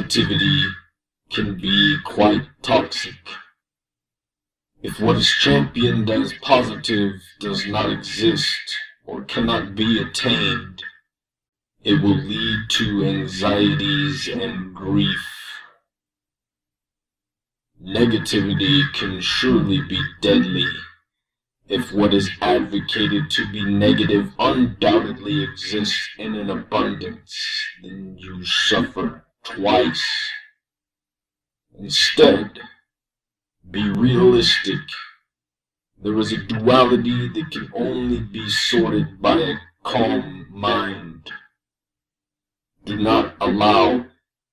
Positivity can be quite toxic. If what is championed as positive does not exist or cannot be attained, it will lead to anxieties and grief. Negativity can surely be deadly. If what is advocated to be negative undoubtedly exists in an abundance, then you suffer twice. Instead, be realistic. There is a duality that can only be sorted by a calm mind. Do not allow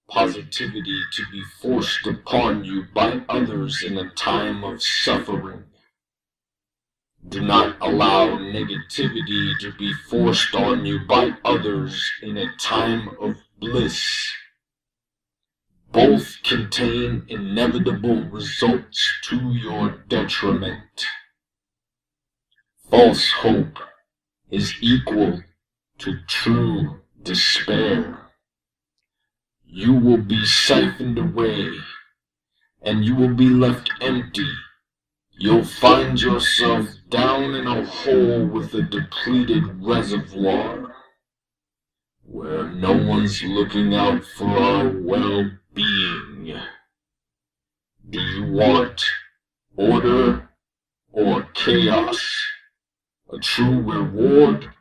positivity to be forced upon you by others in a time of suffering. Do not allow negativity to be forced on you by others in a time of bliss. Both contain inevitable results to your detriment. False hope is equal to true despair. You will be siphoned away, and you will be left empty. You'll find yourself down in a hole with a depleted reservoir, where no one's looking out for our well-being. Do you want order or chaos? A true reward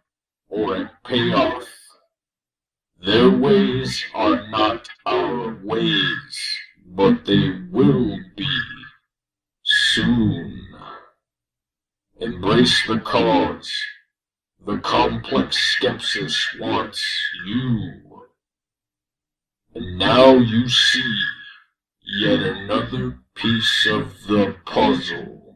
or a payoff? Their ways are not our ways, but they will be soon. Embrace the cause. The complex Skepsis wants you. And now you see yet another piece of the puzzle.